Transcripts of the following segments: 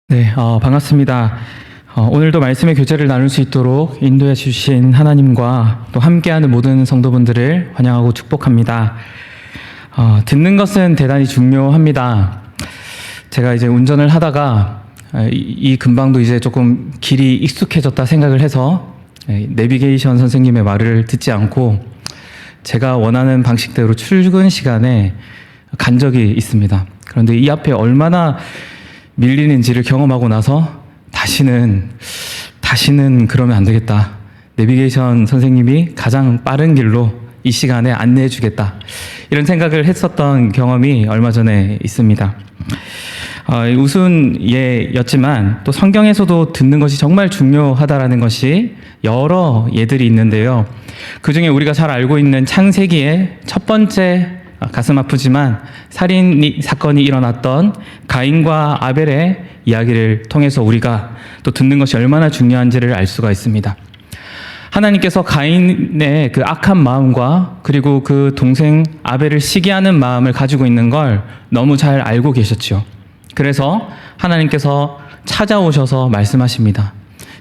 네, 반갑습니다. 오늘도 말씀의 교제를 나눌 수 있도록 인도해 주신 하나님과 또 함께하는 모든 성도분들을 환영하고 축복합니다. 듣는 것은 대단히 중요합니다. 제가 이제 운전을 하다가 이 근방도 이제 조금 길이 익숙해졌다 생각을 해서 내비게이션 선생님의 말을 듣지 않고 제가 원하는 방식대로 출근 시간에 간 적이 있습니다. 그런데 이 앞에 얼마나 밀리는지를 경험하고 나서 다시는 그러면 안 되겠다. 내비게이션 선생님이 가장 빠른 길로 이 시간에 안내해 주겠다. 이런 생각을 했었던 경험이 얼마 전에 있습니다. 우스운 예였지만 또 성경에서도 듣는 것이 정말 중요하다라는 것이 여러 예들이 있는데요. 그중에 우리가 잘 알고 있는 창세기의 첫 번째 가슴 아프지만 살인 사건이 일어났던 가인과 아벨의 이야기를 통해서 우리가 또 듣는 것이 얼마나 중요한지를 알 수가 있습니다. 하나님께서 가인의 그 악한 마음과 그리고 그 동생 아벨을 시기하는 마음을 가지고 있는 걸 너무 잘 알고 계셨죠. 그래서 하나님께서 찾아오셔서 말씀하십니다.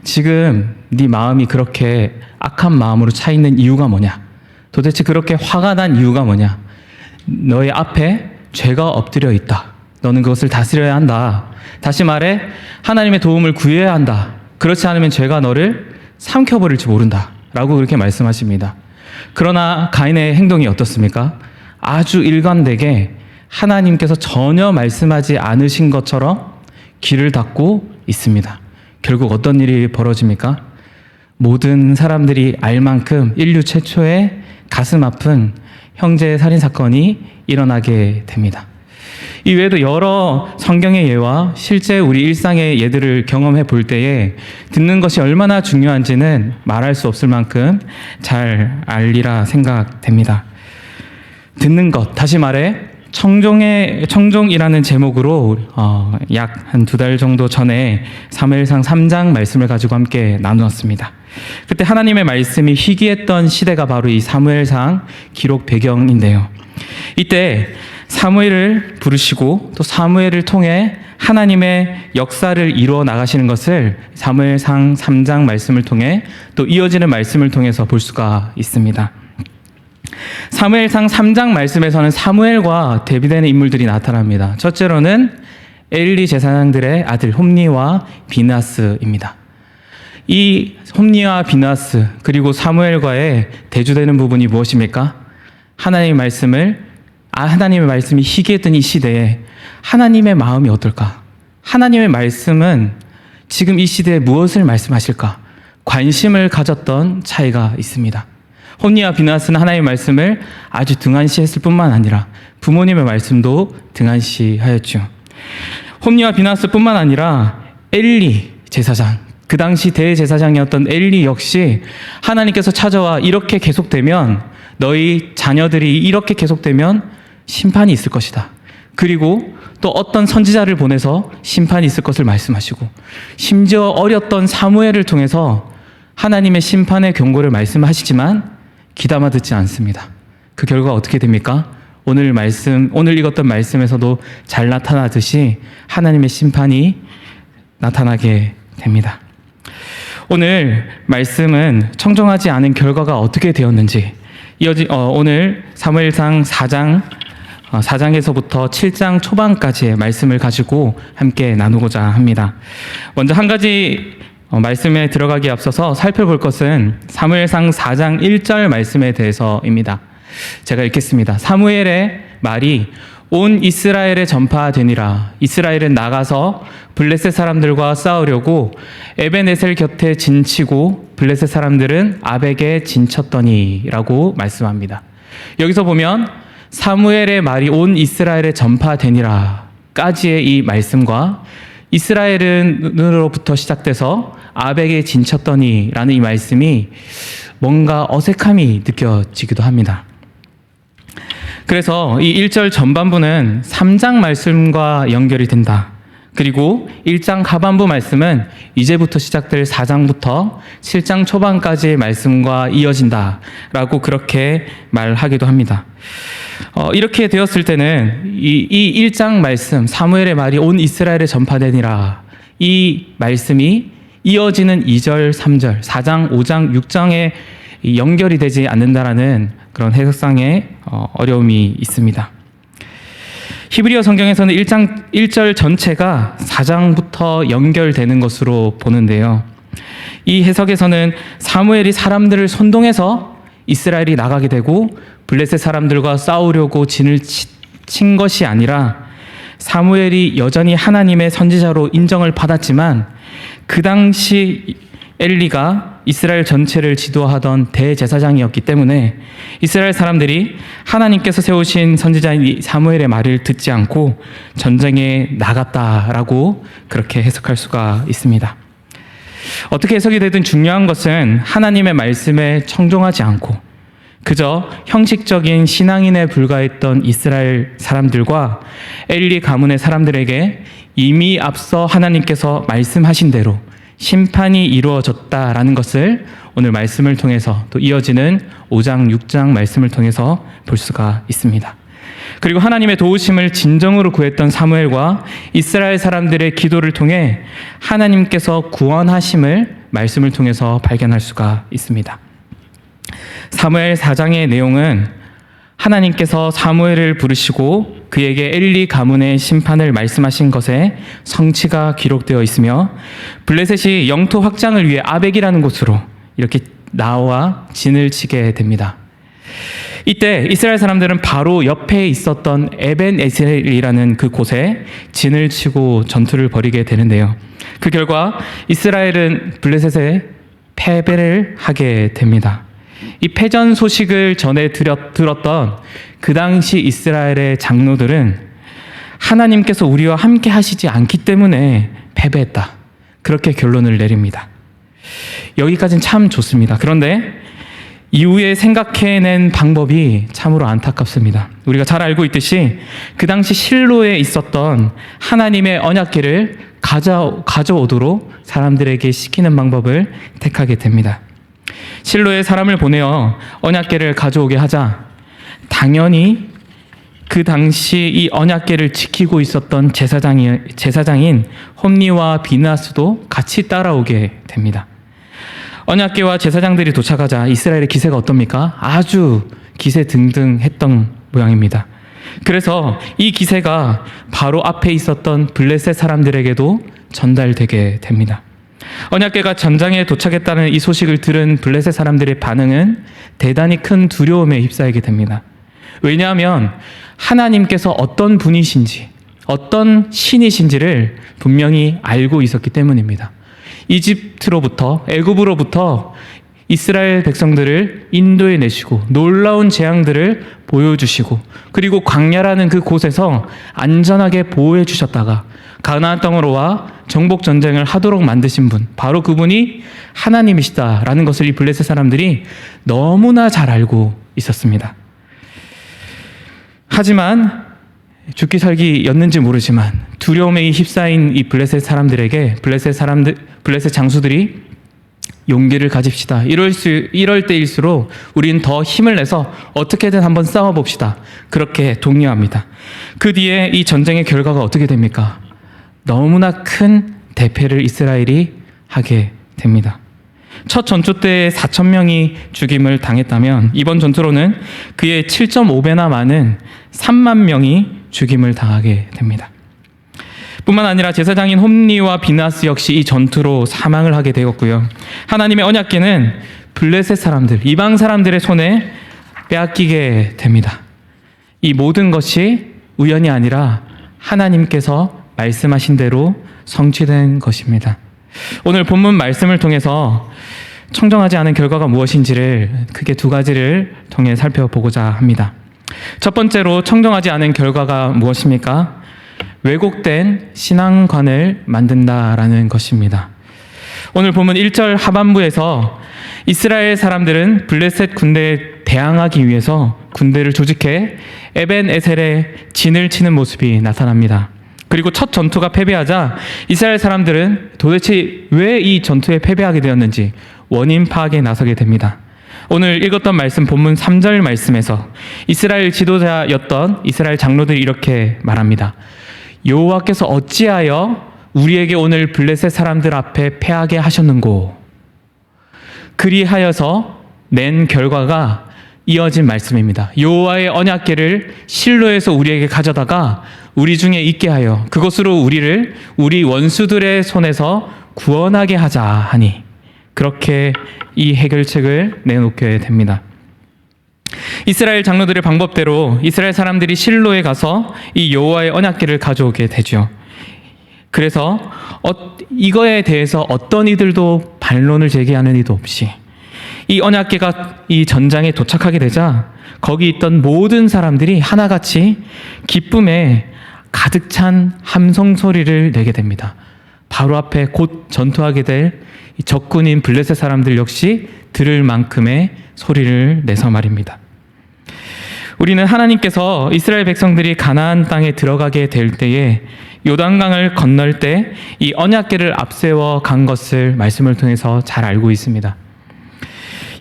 지금 네 마음이 그렇게 악한 마음으로 차 있는 이유가 뭐냐? 도대체 그렇게 화가 난 이유가 뭐냐? 너의 앞에 죄가 엎드려 있다. 너는 그것을 다스려야 한다. 다시 말해 하나님의 도움을 구해야 한다. 그렇지 않으면 죄가 너를 삼켜버릴지 모른다. 라고 그렇게 말씀하십니다. 그러나 가인의 행동이 어떻습니까? 아주 일관되게 하나님께서 전혀 말씀하지 않으신 것처럼 귀를 닫고 있습니다. 결국 어떤 일이 벌어집니까? 모든 사람들이 알 만큼 인류 최초의 가슴 아픈 형제 살인 사건이 일어나게 됩니다. 이 외에도 여러 성경의 예와 실제 우리 일상의 예들을 경험해 볼 때에 듣는 것이 얼마나 중요한지는 말할 수 없을 만큼 잘 알리라 생각됩니다. 듣는 것, 다시 말해 청종이라는 제목으로 약 한 2달 정도 전에 사무엘상 3장 말씀을 가지고 함께 나누었습니다. 그때 하나님의 말씀이 희귀했던 시대가 바로 이 사무엘상 기록 배경인데요. 이때 사무엘을 부르시고 또 사무엘을 통해 하나님의 역사를 이루어 나가시는 것을 사무엘상 3장 말씀을 통해 또 이어지는 말씀을 통해서 볼 수가 있습니다. 사무엘상 3장 말씀에서는 사무엘과 대비되는 인물들이 나타납니다. 첫째로는 엘리 제사장들의 아들 홈니와 비느하스입니다. 이 홈니와 비느하스 그리고 사무엘과의 대조되는 부분이 무엇입니까? 하나님의 말씀이 희귀했던 이 시대에 하나님의 마음이 어떨까? 하나님의 말씀은 지금 이 시대에 무엇을 말씀하실까? 관심을 가졌던 차이가 있습니다. 홈니와 비느하스는 하나님의 말씀을 아주 등한시했을 뿐만 아니라 부모님의 말씀도 등한시하였죠. 홈니와 비느하스뿐만 아니라 엘리 제사장, 그 당시 대제사장이었던 엘리 역시 하나님께서 찾아와 이렇게 계속되면 너희 자녀들이 이렇게 계속되면 심판이 있을 것이다. 그리고 또 어떤 선지자를 보내서 심판이 있을 것을 말씀하시고 심지어 어렸던 사무엘을 통해서 하나님의 심판의 경고를 말씀하시지만 귀담아 듣지 않습니다. 그 결과 어떻게 됩니까? 오늘 읽었던 말씀에서도 잘 나타나듯이 하나님의 심판이 나타나게 됩니다. 오늘 말씀은 청정하지 않은 결과가 어떻게 되었는지 오늘 사무엘상 4장에서부터 7장 초반까지의 말씀을 가지고 함께 나누고자 합니다. 먼저 한 가지 말씀에 들어가기 앞서서 살펴볼 것은 사무엘상 4장 1절 말씀에 대해서입니다. 제가 읽겠습니다. 사무엘의 말이 온 이스라엘에 전파되니라. 이스라엘은 나가서 블레셋 사람들과 싸우려고 에벤에셀 곁에 진치고 블레셋 사람들은 아벡에 진쳤더니 라고 말씀합니다. 여기서 보면 사무엘의 말이 온 이스라엘에 전파되니라 까지의 이 말씀과 이스라엘으로부터 시작돼서 아벡에 진쳤더니 라는 이 말씀이 뭔가 어색함이 느껴지기도 합니다. 그래서 이 1절 전반부는 3장 말씀과 연결이 된다. 그리고 1장 하반부 말씀은 이제부터 시작될 4장부터 7장 초반까지의 말씀과 이어진다 라고 그렇게 말하기도 합니다. 이렇게 되었을 때는 이 1장 말씀, 사무엘의 말이 온 이스라엘에 전파되니라, 이 말씀이 이어지는 2절, 3절, 4장, 5장, 6장에 연결이 되지 않는다라는 그런 해석상의 어려움이 있습니다. 히브리어 성경에서는 1절 전체가 4장부터 연결되는 것으로 보는데요. 이 해석에서는 사무엘이 사람들을 선동해서 이스라엘이 나가게 되고 블레셋 사람들과 싸우려고 진을 친 것이 아니라 사무엘이 여전히 하나님의 선지자로 인정을 받았지만 그 당시 엘리가 이스라엘 전체를 지도하던 대제사장이었기 때문에 이스라엘 사람들이 하나님께서 세우신 선지자인 사무엘의 말을 듣지 않고 전쟁에 나갔다라고 그렇게 해석할 수가 있습니다. 어떻게 해석이 되든 중요한 것은 하나님의 말씀에 청종하지 않고 그저 형식적인 신앙인에 불과했던 이스라엘 사람들과 엘리 가문의 사람들에게 이미 앞서 하나님께서 말씀하신 대로 심판이 이루어졌다라는 것을 오늘 말씀을 통해서 또 이어지는 5장, 6장 말씀을 통해서 볼 수가 있습니다. 그리고 하나님의 도우심을 진정으로 구했던 사무엘과 이스라엘 사람들의 기도를 통해 하나님께서 구원하심을 말씀을 통해서 발견할 수가 있습니다. 사무엘 4장의 내용은 하나님께서 사무엘을 부르시고 그에게 엘리 가문의 심판을 말씀하신 것에 성취가 기록되어 있으며 블레셋이 영토 확장을 위해 아벡이라는 곳으로 이렇게 나와 진을 치게 됩니다. 이때 이스라엘 사람들은 바로 옆에 있었던 에벤에셀이라는 그 곳에 진을 치고 전투를 벌이게 되는데요. 그 결과 이스라엘은 블레셋에 패배를 하게 됩니다. 이 패전 소식을 전해 들었던 그 당시 이스라엘의 장로들은 하나님께서 우리와 함께 하시지 않기 때문에 패배했다. 그렇게 결론을 내립니다. 여기까지는 참 좋습니다. 그런데 이후에 생각해낸 방법이 참으로 안타깝습니다. 우리가 잘 알고 있듯이 그 당시 실로에 있었던 하나님의 언약궤를 가져오도록 사람들에게 시키는 방법을 택하게 됩니다. 실로에 사람을 보내어 언약궤를 가져오게 하자 당연히 그 당시 이 언약궤를 지키고 있었던 제사장인 홈니와 비느하스도 같이 따라오게 됩니다. 언약궤와 제사장들이 도착하자 이스라엘의 기세가 어떻습니까? 아주 기세등등했던 모양입니다. 그래서 이 기세가 바로 앞에 있었던 블레셋 사람들에게도 전달되게 됩니다. 언약궤가 전장에 도착했다는 이 소식을 들은 블레셋 사람들의 반응은 대단히 큰 두려움에 휩싸이게 됩니다. 왜냐하면 하나님께서 어떤 분이신지, 어떤 신이신지를 분명히 알고 있었기 때문입니다. 이집트로부터, 애굽으로부터 이스라엘 백성들을 인도해 내시고 놀라운 재앙들을 보여주시고 그리고 광야라는 그 곳에서 안전하게 보호해 주셨다가 가나안 땅으로 와 정복 전쟁을 하도록 만드신 분, 바로 그분이 하나님이시다라는 것을 이 블레셋 사람들이 너무나 잘 알고 있었습니다. 하지만 죽기 살기였는지 모르지만 두려움에 휩싸인 이 블레셋 사람들에게 블레셋 장수들이 용기를 가집시다. 이럴 때일수록 우린 더 힘을 내서 어떻게든 한번 싸워봅시다. 그렇게 독려합니다. 그 뒤에 이 전쟁의 결과가 어떻게 됩니까? 너무나 큰 대패를 이스라엘이 하게 됩니다. 첫 전투 때 4,000명이 죽임을 당했다면 이번 전투로는 그의 7.5배나 많은 3만 명이 죽임을 당하게 됩니다. 뿐만 아니라 제사장인 홈니와 비느하스 역시 이 전투로 사망을 하게 되었고요. 하나님의 언약궤는 블레셋 사람들, 이방 사람들의 손에 빼앗기게 됩니다. 이 모든 것이 우연이 아니라 하나님께서 말씀하신 대로 성취된 것입니다. 오늘 본문 말씀을 통해서 청정하지 않은 결과가 무엇인지를 크게 두 가지를 통해 살펴보고자 합니다. 첫 번째로 청정하지 않은 결과가 무엇입니까? 왜곡된 신앙관을 만든다라는 것입니다. 오늘 본문 1절 하반부에서 이스라엘 사람들은 블레셋 군대에 대항하기 위해서 군대를 조직해 에벤에셀에 진을 치는 모습이 나타납니다. 그리고 첫 전투가 패배하자 이스라엘 사람들은 도대체 왜 이 전투에 패배하게 되었는지 원인 파악에 나서게 됩니다. 오늘 읽었던 말씀 본문 3절 말씀에서 이스라엘 지도자였던 이스라엘 장로들이 이렇게 말합니다. 여호와께서 어찌하여 우리에게 오늘 블레셋 사람들 앞에 패하게 하셨는고. 그리하여서 낸 결과가 이어진 말씀입니다. 여호와의 언약궤를 실로에서 우리에게 가져다가 우리 중에 있게 하여 그것으로 우리를 우리 원수들의 손에서 구원하게 하자 하니, 그렇게 이 해결책을 내놓게 됩니다. 이스라엘 장로들의 방법대로 이스라엘 사람들이 실로에 가서 이 여호와의 언약궤를 가져오게 되죠. 그래서 이거에 대해서 어떤 이들도 반론을 제기하는 이도 없이 이 언약궤가 이 전장에 도착하게 되자 거기 있던 모든 사람들이 하나같이 기쁨에 가득 찬 함성 소리를 내게 됩니다. 바로 앞에 곧 전투하게 될 적군인 블레셋 사람들 역시 들을 만큼의 소리를 내서 말입니다. 우리는 하나님께서 이스라엘 백성들이 가나안 땅에 들어가게 될 때에 요단강을 건널 때 이 언약궤를 앞세워 간 것을 말씀을 통해서 잘 알고 있습니다.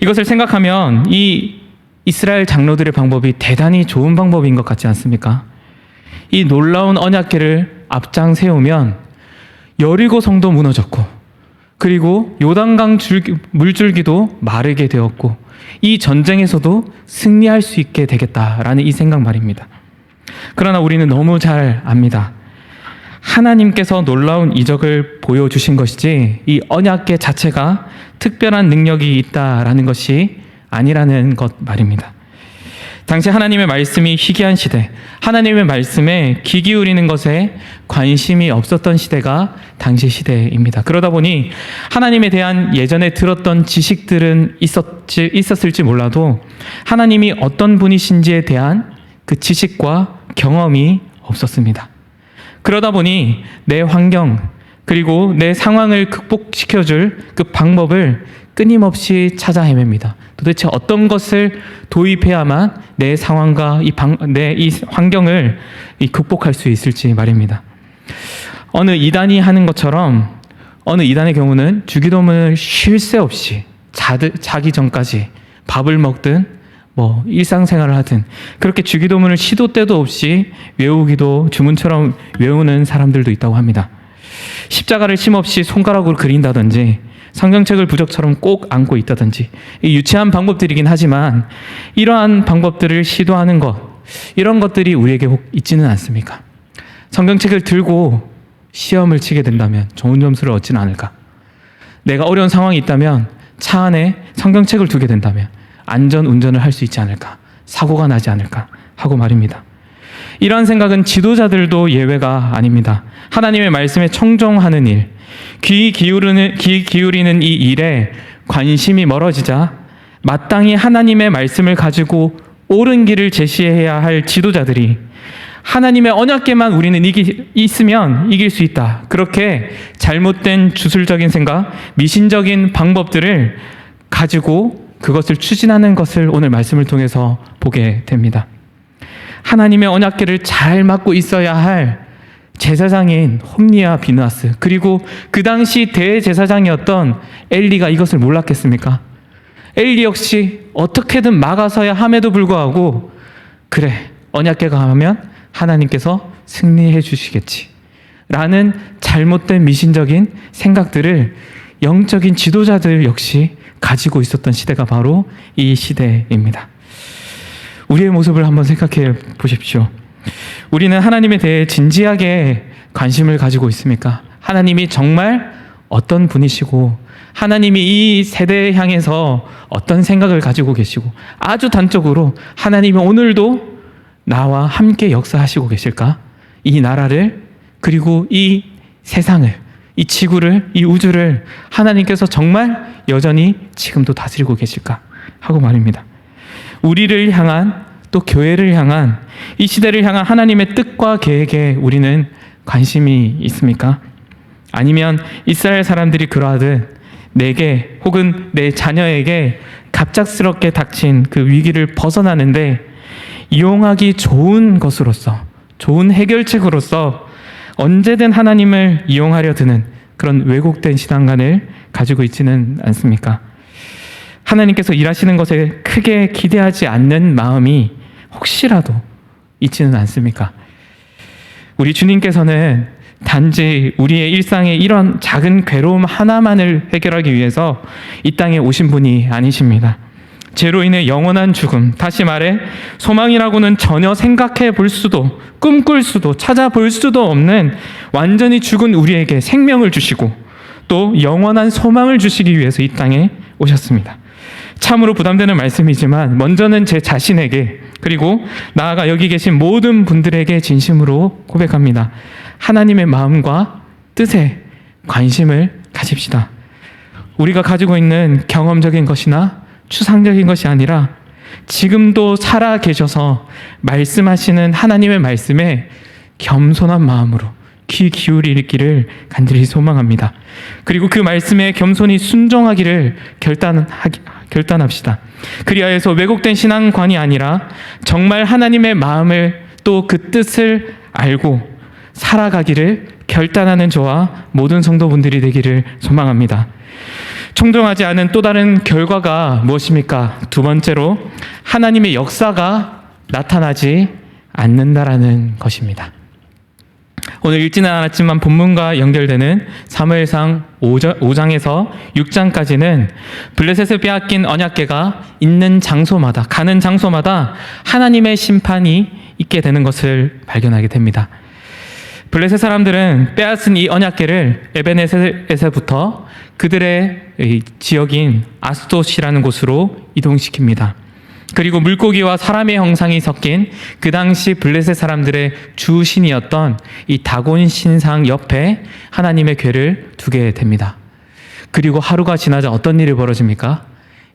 이것을 생각하면 이 이스라엘 장로들의 방법이 대단히 좋은 방법인 것 같지 않습니까? 이 놀라운 언약궤를 앞장 세우면 여리고 성도 무너졌고, 그리고 요단강 물줄기도 마르게 되었고, 이 전쟁에서도 승리할 수 있게 되겠다라는 이 생각 말입니다. 그러나 우리는 너무 잘 압니다. 하나님께서 놀라운 이적을 보여주신 것이지 이 언약궤 자체가 특별한 능력이 있다라는 것이 아니라는 것 말입니다. 당시 하나님의 말씀이 희귀한 시대, 하나님의 말씀에 귀 기울이는 것에 관심이 없었던 시대가 당시 시대입니다. 그러다 보니 하나님에 대한 예전에 들었던 지식들은 있었을지 몰라도 하나님이 어떤 분이신지에 대한 그 지식과 경험이 없었습니다. 그러다 보니 내 환경 그리고 내 상황을 극복시켜줄 그 방법을 끊임없이 찾아 헤맵니다. 도대체 어떤 것을 도입해야만 내 상황과 내 이 환경을 극복할 수 있을지 말입니다. 어느 이단이 하는 것처럼 어느 이단의 경우는 주기도문을 쉴 새 없이 자기 전까지 밥을 먹든 일상생활을 하든 그렇게 주기도문을 시도 때도 없이 외우기도 주문처럼 외우는 사람들도 있다고 합니다. 십자가를 쉼없이 손가락으로 그린다든지 성경책을 부적처럼 꼭 안고 있다든지 유치한 방법들이긴 하지만 이러한 방법들을 시도하는 것, 이런 것들이 우리에게 혹 있지는 않습니까? 성경책을 들고 시험을 치게 된다면 좋은 점수를 얻지는 않을까? 내가 어려운 상황이 있다면 차 안에 성경책을 두게 된다면 안전 운전을 할 수 있지 않을까? 사고가 나지 않을까? 하고 말입니다. 이러한 생각은 지도자들도 예외가 아닙니다. 하나님의 말씀에 청종하는 일, 귀 기울이는 이 일에 관심이 멀어지자 마땅히 하나님의 말씀을 가지고 옳은 길을 제시해야 할 지도자들이 하나님의 언약궤만 우리는 있으면 이길 수 있다, 그렇게 잘못된 주술적인 생각, 미신적인 방법들을 가지고 그것을 추진하는 것을 오늘 말씀을 통해서 보게 됩니다. 하나님의 언약궤를 잘 맡고 있어야 할 제사장인 홈리와 비느하스, 그리고 그 당시 대제사장이었던 엘리가 이것을 몰랐겠습니까? 엘리 역시 어떻게든 막아서야 함에도 불구하고 그래, 언약궤가 하면 하나님께서 승리해 주시겠지 라는 잘못된 미신적인 생각들을 영적인 지도자들 역시 가지고 있었던 시대가 바로 이 시대입니다. 우리의 모습을 한번 생각해 보십시오. 우리는 하나님에 대해 진지하게 관심을 가지고 있습니까? 하나님이 정말 어떤 분이시고 하나님이 이 세대에 향해서 어떤 생각을 가지고 계시고 아주 단적으로 하나님이 오늘도 나와 함께 역사하시고 계실까? 이 나라를, 그리고 이 세상을, 이 지구를, 이 우주를 하나님께서 정말 여전히 지금도 다스리고 계실까? 하고 말입니다. 우리를 향한, 또 교회를 향한, 이 시대를 향한 하나님의 뜻과 계획에 우리는 관심이 있습니까? 아니면 이스라엘 사람들이 그러하듯 내게 혹은 내 자녀에게 갑작스럽게 닥친 그 위기를 벗어나는데 이용하기 좋은 것으로서, 좋은 해결책으로서 언제든 하나님을 이용하려 드는 그런 왜곡된 신앙관을 가지고 있지는 않습니까? 하나님께서 일하시는 것에 크게 기대하지 않는 마음이 혹시라도 있지는 않습니까? 우리 주님께서는 단지 우리의 일상의 이런 작은 괴로움 하나만을 해결하기 위해서 이 땅에 오신 분이 아니십니다. 죄로 인해 영원한 죽음, 다시 말해 소망이라고는 전혀 생각해 볼 수도 꿈꿀 수도 찾아볼 수도 없는 완전히 죽은 우리에게 생명을 주시고 또 영원한 소망을 주시기 위해서 이 땅에 오셨습니다. 참으로 부담되는 말씀이지만 먼저는 제 자신에게 그리고 나아가 여기 계신 모든 분들에게 진심으로 고백합니다. 하나님의 마음과 뜻에 관심을 가집시다. 우리가 가지고 있는 경험적인 것이나 추상적인 것이 아니라 지금도 살아 계셔서 말씀하시는 하나님의 말씀에 겸손한 마음으로 귀 기울이기를 간절히 소망합니다. 그리고 그 말씀에 겸손히 순종하기를 결단합시다. 그리하여서 왜곡된 신앙관이 아니라 정말 하나님의 마음을 또 그 뜻을 알고 살아가기를 결단하는 저와 모든 성도분들이 되기를 소망합니다. 청정하지 않은 또 다른 결과가 무엇입니까? 두 번째로 하나님의 역사가 나타나지 않는다라는 것입니다. 오늘 읽지는 않았지만 본문과 연결되는 사무엘상 5장에서 6장까지는 블레셋을 빼앗긴 언약궤가 있는 장소마다 가는 장소마다 하나님의 심판이 있게 되는 것을 발견하게 됩니다. 블레셋 사람들은 빼앗은 이 언약궤를 에벤에셀에서부터 그들의 지역인 아스돗이라는 곳으로 이동시킵니다. 그리고 물고기와 사람의 형상이 섞인 그 당시 블레셋 사람들의 주신이었던 이 다곤 신상 옆에 하나님의 궤를 두게 됩니다. 그리고 하루가 지나자 어떤 일이 벌어집니까?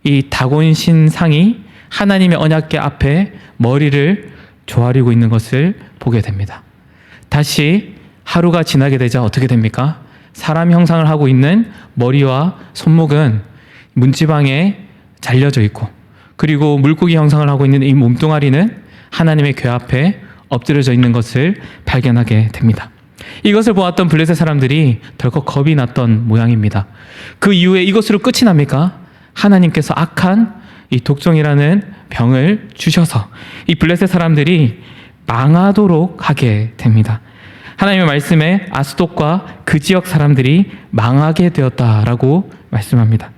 이 다곤 신상이 하나님의 언약궤 앞에 머리를 조아리고 있는 것을 보게 됩니다. 다시 하루가 지나게 되자 어떻게 됩니까? 사람 형상을 하고 있는 머리와 손목은 문지방에 잘려져 있고 그리고 물고기 형상을 하고 있는 이 몸뚱아리는 하나님의 궤 앞에 엎드려져 있는 것을 발견하게 됩니다. 이것을 보았던 블레셋 사람들이 덜컥 겁이 났던 모양입니다. 그 이후에 이것으로 끝이 납니까? 하나님께서 악한 이 독종이라는 병을 주셔서 이 블레셋 사람들이 망하도록 하게 됩니다. 하나님의 말씀에 아스돗과 그 지역 사람들이 망하게 되었다라고 말씀합니다.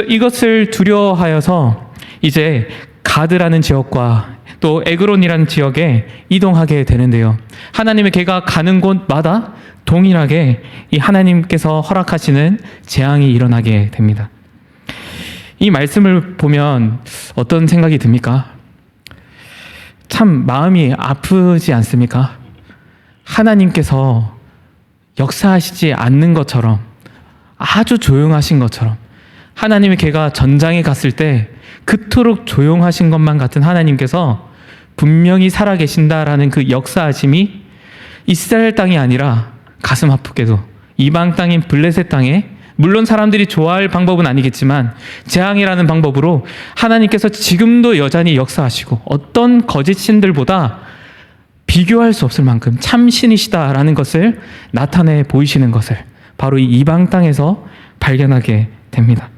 이것을 두려워하여서 이제 가드라는 지역과 또 에그론이라는 지역에 이동하게 되는데요. 하나님의 궤가 가는 곳마다 동일하게 이 하나님께서 허락하시는 재앙이 일어나게 됩니다. 이 말씀을 보면 어떤 생각이 듭니까? 참 마음이 아프지 않습니까? 하나님께서 역사하시지 않는 것처럼 아주 조용하신 것처럼 하나님의 궤가 전장에 갔을 때 그토록 조용하신 것만 같은 하나님께서 분명히 살아계신다라는 그 역사하심이 이스라엘 땅이 아니라 가슴 아프게도 이방 땅인 블레셋 땅에 물론 사람들이 좋아할 방법은 아니겠지만 재앙이라는 방법으로 하나님께서 지금도 여전히 역사하시고 어떤 거짓 신들보다 비교할 수 없을 만큼 참신이시다라는 것을 나타내 보이시는 것을 바로 이 이방 땅에서 발견하게 됩니다.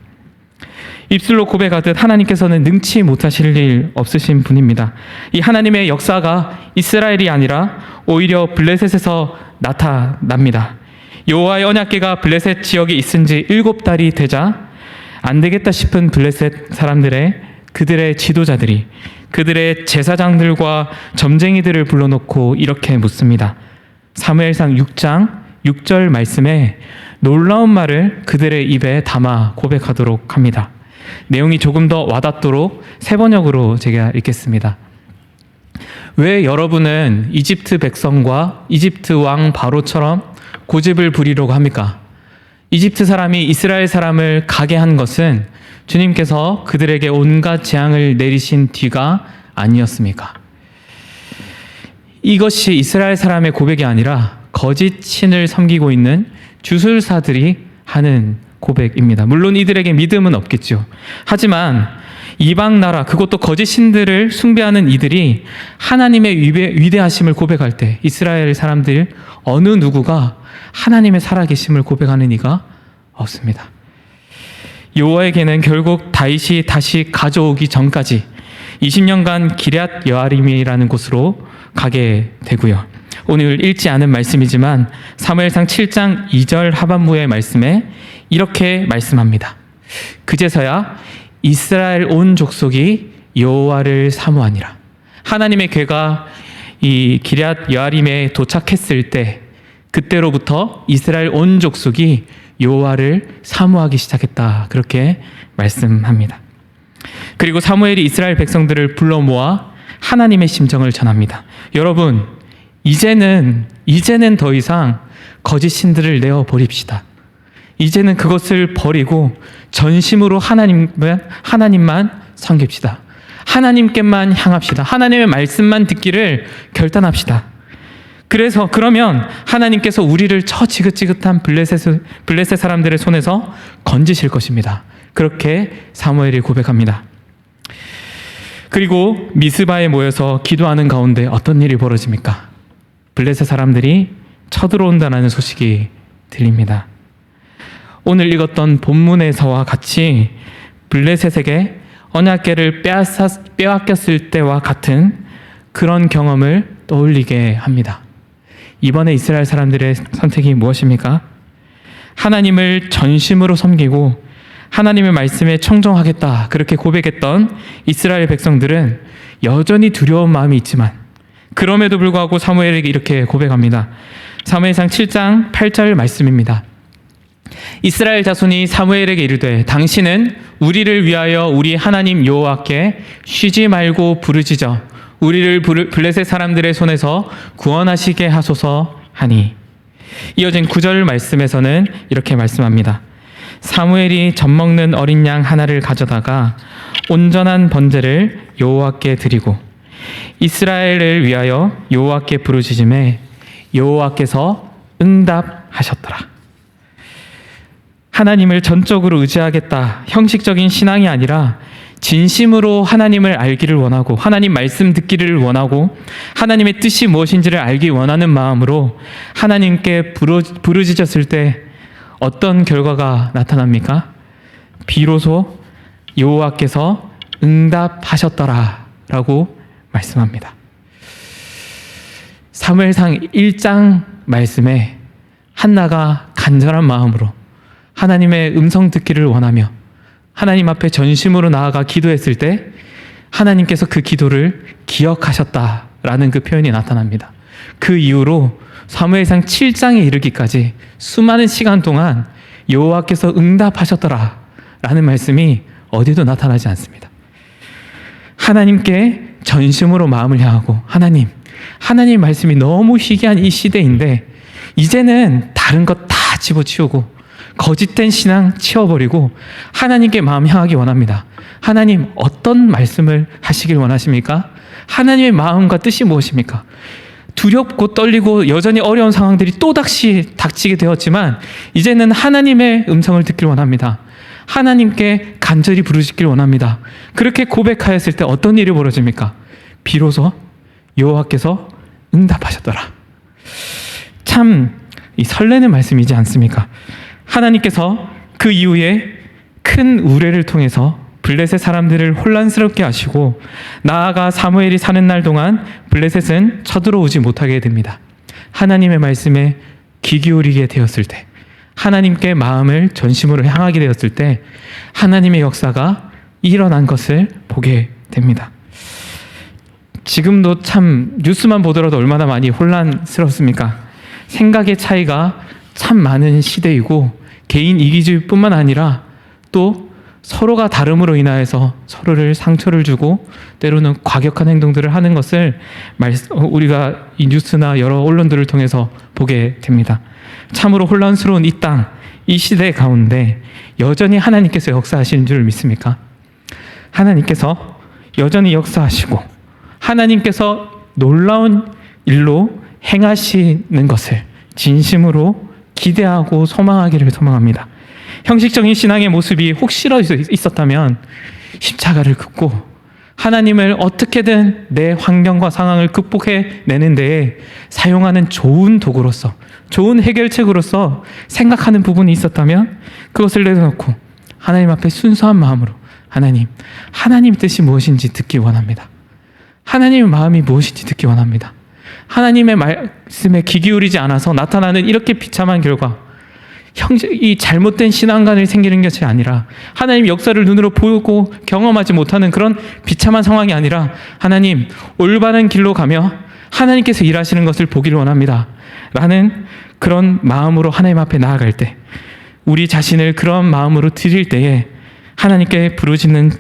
입술로 고백하듯 하나님께서는 능치 못하실 일 없으신 분입니다. 이 하나님의 역사가 이스라엘이 아니라 오히려 블레셋에서 나타납니다. 여호와의 언약궤가 블레셋 지역에 있은 지 7달이 되자 안 되겠다 싶은 블레셋 사람들의 그들의 지도자들이 그들의 제사장들과 점쟁이들을 불러놓고 이렇게 묻습니다. 사무엘상 6장 6절 말씀에 놀라운 말을 그들의 입에 담아 고백하도록 합니다. 내용이 조금 더 와닿도록 세 번역으로 제가 읽겠습니다. 왜 여러분은 이집트 백성과 이집트 왕 바로처럼 고집을 부리려고 합니까? 이집트 사람이 이스라엘 사람을 가게 한 것은 주님께서 그들에게 온갖 재앙을 내리신 뒤가 아니었습니까? 이것이 이스라엘 사람의 고백이 아니라 거짓 신을 섬기고 있는 주술사들이 하는 고백입니다. 물론 이들에게 믿음은 없겠죠. 하지만 이방 나라 그것도 거짓 신들을 숭배하는 이들이 하나님의 위대하심을 고백할 때 이스라엘 사람들 어느 누구가 하나님의 살아계심을 고백하는 이가 없습니다. 여호와에게는 결국 다윗이 다시 가져오기 전까지 20년간 기럇 여아림이라는 곳으로 가게 되고요. 오늘 읽지 않은 말씀이지만 사무엘상 7장 2절 하반부의 말씀에 이렇게 말씀합니다. 그제서야 이스라엘 온 족속이 여호와를 사모하니라. 하나님의 궤가 이 기럇 여아림에 도착했을 때 그때로부터 이스라엘 온 족속이 여호와를 사모하기 시작했다. 그렇게 말씀합니다. 그리고 사무엘이 이스라엘 백성들을 불러 모아 하나님의 심정을 전합니다. 여러분, 이제는 더 이상 거짓 신들을 내어 버립시다. 이제는 그것을 버리고 전심으로 하나님만 섬깁시다. 하나님께만 향합시다. 하나님의 말씀만 듣기를 결단합시다. 그러면 하나님께서 우리를 저 지긋지긋한 블레셋 사람들의 손에서 건지실 것입니다. 그렇게 사무엘이 고백합니다. 그리고 미스바에 모여서 기도하는 가운데 어떤 일이 벌어집니까? 블레셋 사람들이 쳐들어온다는 소식이 들립니다. 오늘 읽었던 본문에서와 같이 블레셋에게 언약궤를 빼앗겼을 때와 같은 그런 경험을 떠올리게 합니다. 이번에 이스라엘 사람들의 선택이 무엇입니까? 하나님을 전심으로 섬기고 하나님의 말씀에 청종하겠다, 그렇게 고백했던 이스라엘 백성들은 여전히 두려운 마음이 있지만 그럼에도 불구하고 사무엘에게 이렇게 고백합니다. 사무엘상 7장 8절 말씀입니다. 이스라엘 자손이 사무엘에게 이르되 당신은 우리를 위하여 우리 하나님 여호와께 쉬지 말고 부르짖어 우리를 블레셋 사람들의 손에서 구원하시게 하소서 하니. 이어진 9절 말씀에서는 이렇게 말씀합니다. 사무엘이 젖먹는 어린 양 하나를 가져다가 온전한 번제를 여호와께 드리고 이스라엘을 위하여 여호와께 부르짖음에 여호와께서 응답하셨더라. 하나님을 전적으로 의지하겠다, 형식적인 신앙이 아니라 진심으로 하나님을 알기를 원하고 하나님 말씀 듣기를 원하고 하나님의 뜻이 무엇인지를 알기 원하는 마음으로 하나님께 부르짖었을 때 어떤 결과가 나타납니까? 비로소 여호와께서 응답하셨더라 라고 말씀합니다. 사무엘상 1장 말씀에 한나가 간절한 마음으로 하나님의 음성 듣기를 원하며 하나님 앞에 전심으로 나아가 기도했을 때 하나님께서 그 기도를 기억하셨다라는 그 표현이 나타납니다. 그 이후로 사무엘상 7장에 이르기까지 수많은 시간 동안 여호와께서 응답하셨더라라는 말씀이 어디도 나타나지 않습니다. 하나님께 전심으로 마음을 향하고 하나님 말씀이 너무 희귀한 이 시대인데 이제는 다른 것 다 집어치우고 거짓된 신앙 치워버리고 하나님께 마음 향하기 원합니다. 하나님 어떤 말씀을 하시길 원하십니까? 하나님의 마음과 뜻이 무엇입니까? 두렵고 떨리고 여전히 어려운 상황들이 또다시 닥치게 되었지만 이제는 하나님의 음성을 듣길 원합니다. 하나님께 간절히 부르짖길 원합니다. 그렇게 고백하였을 때 어떤 일이 벌어집니까? 비로소 여호와께서 응답하셨더라. 참 이 설레는 말씀이지 않습니까? 하나님께서 그 이후에 큰 우레를 통해서 블레셋 사람들을 혼란스럽게 하시고 나아가 사무엘이 사는 날 동안 블레셋은 쳐들어오지 못하게 됩니다. 하나님의 말씀에 귀 기울이게 되었을 때, 하나님께 마음을 전심으로 향하게 되었을 때 하나님의 역사가 일어난 것을 보게 됩니다. 지금도 참 뉴스만 보더라도 얼마나 많이 혼란스럽습니까? 생각의 차이가 참 많은 시대이고 개인 이기주의뿐만 아니라 또 서로가 다름으로 인하여서 서로를 상처를 주고 때로는 과격한 행동들을 하는 것을 우리가 이 뉴스나 여러 언론들을 통해서 보게 됩니다. 참으로 혼란스러운 이 땅, 이 시대 가운데 여전히 하나님께서 역사하시는 줄 믿습니까? 하나님께서 여전히 역사하시고 하나님께서 놀라운 일로 행하시는 것을 진심으로 기대하고 소망하기를 소망합니다. 형식적인 신앙의 모습이 혹시라도 있었다면 십자가를 긋고 하나님을 어떻게든 내 환경과 상황을 극복해내는 데에 사용하는 좋은 도구로서, 좋은 해결책으로서 생각하는 부분이 있었다면 그것을 내려놓고 하나님 앞에 순수한 마음으로 하나님 뜻이 무엇인지 듣기 원합니다. 하나님의 마음이 무엇인지 듣기 원합니다. 하나님의 말씀에 귀 기울이지 않아서 나타나는 이렇게 비참한 결과, 이 잘못된 신앙관이 생기는 것이 아니라 하나님 역사를 눈으로 보고 경험하지 못하는 그런 비참한 상황이 아니라 하나님 올바른 길로 가며 하나님께서 일하시는 것을 보기를 원합니다 라는 그런 마음으로 하나님 앞에 나아갈 때, 우리 자신을 그런 마음으로 드릴 때에 하나님께 부르짖는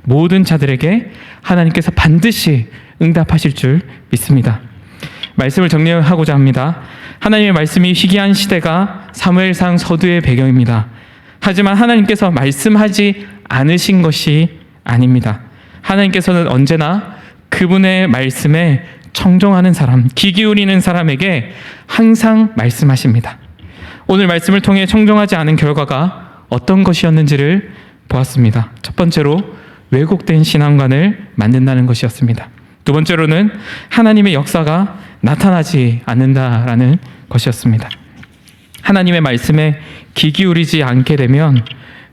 모든 자들에게 하나님께서 반드시 응답하실 줄 믿습니다. 말씀을 정리하고자 합니다. 하나님의 말씀이 희귀한 시대가 사무엘상 서두의 배경입니다. 하지만 하나님께서 말씀하지 않으신 것이 아닙니다. 하나님께서는 언제나 그분의 말씀에 청종하는 사람, 귀 기울이는 사람에게 항상 말씀하십니다. 오늘 말씀을 통해 청종하지 않은 결과가 어떤 것이었는지를 보았습니다. 첫 번째로 왜곡된 신앙관을 만든다는 것이었습니다. 두 번째로는 하나님의 역사가 나타나지 않는다라는 것이었습니다. 하나님의 말씀에 귀 기울이지 않게 되면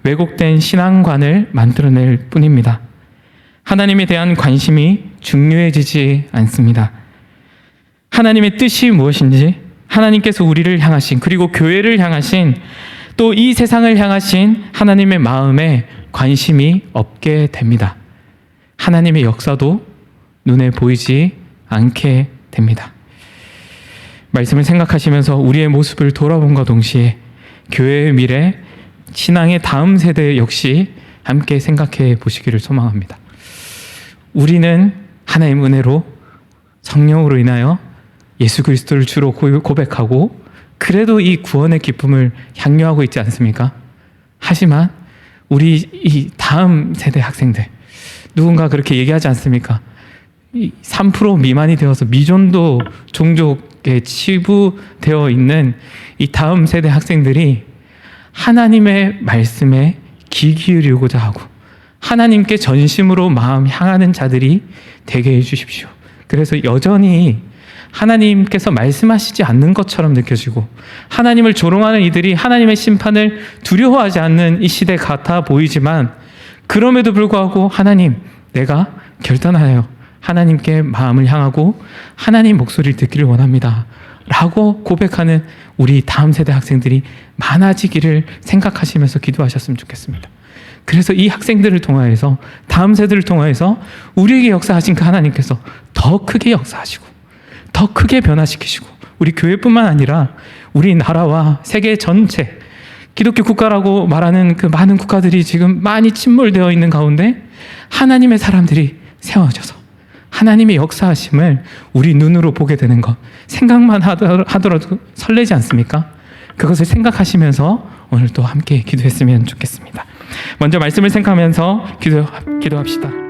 왜곡된 신앙관을 만들어낼 뿐입니다. 하나님에 대한 관심이 중요해지지 않습니다. 하나님의 뜻이 무엇인지, 하나님께서 우리를 향하신, 그리고 교회를 향하신, 또 이 세상을 향하신 하나님의 마음에 관심이 없게 됩니다. 하나님의 역사도 눈에 보이지 않게 됩니다. 말씀을 생각하시면서 우리의 모습을 돌아봄과 동시에 교회의 미래, 신앙의 다음 세대 역시 함께 생각해 보시기를 소망합니다. 우리는 하나님의 은혜로 성령으로 인하여 예수 그리스도를 주로 고백하고 그래도 이 구원의 기쁨을 향유하고 있지 않습니까? 하지만 우리 이 다음 세대 학생들, 누군가 그렇게 얘기하지 않습니까? 3% 미만이 되어서 미존도 종족에 치부되어 있는 이 다음 세대 학생들이 하나님의 말씀에 귀 기울이고자 하고 하나님께 전심으로 마음 향하는 자들이 되게 해주십시오. 그래서 여전히 하나님께서 말씀하시지 않는 것처럼 느껴지고 하나님을 조롱하는 이들이 하나님의 심판을 두려워하지 않는 이 시대 같아 보이지만, 그럼에도 불구하고 하나님, 내가 결단하여 하나님께 마음을 향하고 하나님 목소리를 듣기를 원합니다 라고 고백하는 우리 다음 세대 학생들이 많아지기를 생각하시면서 기도하셨으면 좋겠습니다. 그래서 이 학생들을 통하여서, 다음 세대를 통하여서 우리에게 역사하신 그 하나님께서 더 크게 역사하시고 더 크게 변화시키시고, 우리 교회뿐만 아니라 우리 나라와 세계 전체, 기독교 국가라고 말하는 그 많은 국가들이 지금 많이 침몰되어 있는 가운데 하나님의 사람들이 세워져서 하나님의 역사하심을 우리 눈으로 보게 되는 것, 생각만 하더라도 설레지 않습니까? 그것을 생각하시면서 오늘 또 함께 기도했으면 좋겠습니다. 먼저 말씀을 생각하면서 기도합시다.